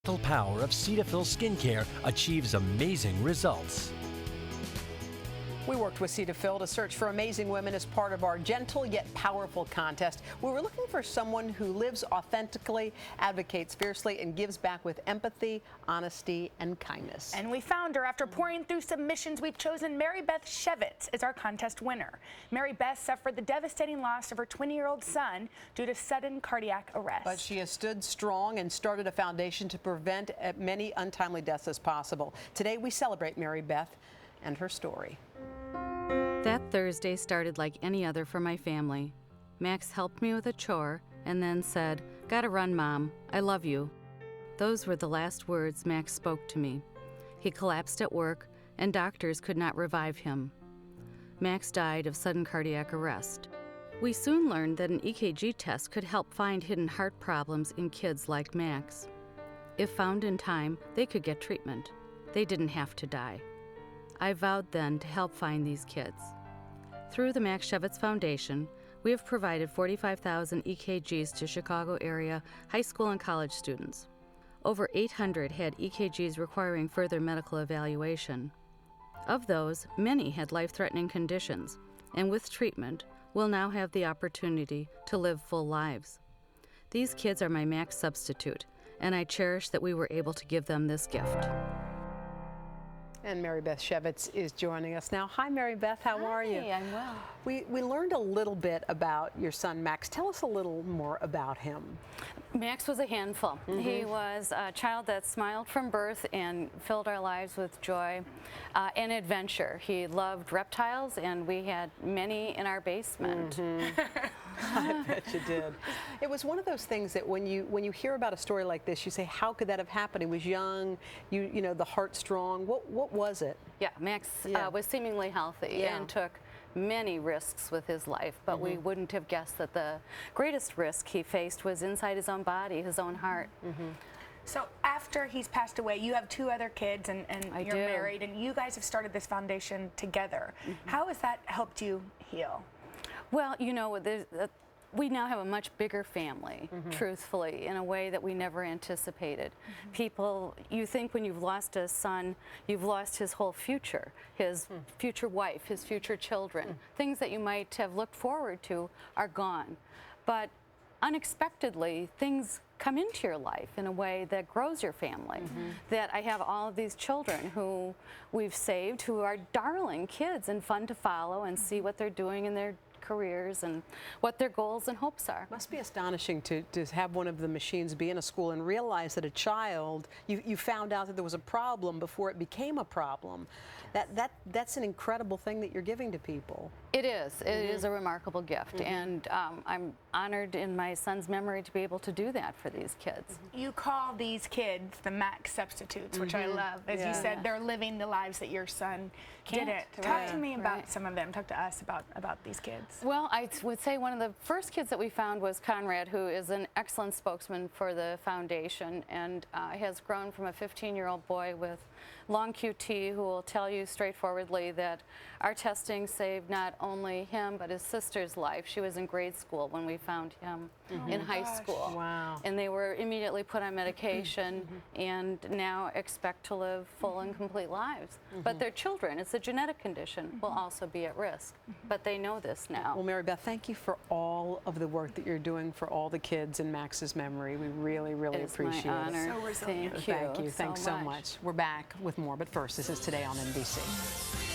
gentle power of Cetaphil skincare achieves amazing results. We worked with Cetaphil to search for amazing women as part of our Gentle Yet Powerful contest. We were looking for someone who lives authentically, advocates fiercely, and gives back with empathy, honesty, and kindness. And we found her. After pouring through submissions, we've chosen Mary Beth Schewitz as our contest winner. Mary Beth suffered the devastating loss of her 20-year-old son due to sudden cardiac arrest. But she has stood strong and started a foundation to prevent as many untimely deaths as possible. Today, we celebrate Mary Beth and her story. That Thursday started like any other for my family. Max helped me with a chore and then said, "Gotta run, Mom. I love you." Those were the last words Max spoke to me. He collapsed at work, and doctors could not revive him. Max died of sudden cardiac arrest. We soon learned that an EKG test could help find hidden heart problems in kids like Max. If found in time, they could get treatment. They didn't have to die. I vowed then to help find these kids. Through the Max Schewitz Foundation, we have provided 45,000 EKGs to Chicago area high school and college students. Over 800 had EKGs requiring further medical evaluation. Of those, many had life-threatening conditions, and with treatment, will now have the opportunity to live full lives. These kids are my Max substitute, and I cherish that we were able to give them this gift. And Mary Beth Schewitz is joining us now. Hi, Mary Beth. How are you? Hi, I'm well. We learned a little bit about your son, Max. Tell us a little more about him. Max was a handful. He was a child that smiled from birth and filled our lives with joy and adventure. He loved reptiles, and we had many in our basement. I bet you did. It was one of those things that when you hear about a story like this, you say, how could that have happened? He was young, you know, the heart strong. What was it? Yeah, Max was seemingly healthy and took many risks with his life, but we wouldn't have guessed that the greatest risk he faced was inside his own body, his own heart. So after he's passed away, you have 2 other kids, and you're married, and you guys have started this foundation together. How has that helped you heal? Well, you know, we now have a much bigger family, truthfully, in a way that we never anticipated. People, you think when you've lost a son, you've lost his whole future, his future wife, his future children. Things that you might have looked forward to are gone. But unexpectedly, things come into your life in a way that grows your family. That I have all of these children who we've saved, who are darling kids and fun to follow and see what they're doing in their careers and what their goals and hopes are. Must be astonishing to have one of the machines be in a school and realize that a child, you found out that there was a problem before it became a problem. That's an incredible thing that you're giving to people. It is. It is a remarkable gift, and I'm honored in my son's memory to be able to do that for these kids. You call these kids the Max substitutes, which I love. As you said, they're living the lives that your son didn't. Talk to me about some of them. Talk to us about these kids. Well, I would say one of the first kids that we found was Conrad, who is an excellent spokesman for the foundation and has grown from a 15-year-old boy with long QT who will tell you straightforwardly that our testing saved not only him but his sister's life. She was in grade school when we found him in high school. Wow. And they were immediately put on medication and now expect to live full and complete lives. But their children, it's a genetic condition, will also be at risk. But they know this now. Well, Mary Beth, thank you for all of the work that you're doing for all the kids in Max's memory. We really, really appreciate my honor. it. So resilient. Thank you. Thank you. Thanks so much. We're back with more, but first, this is Today on NBC.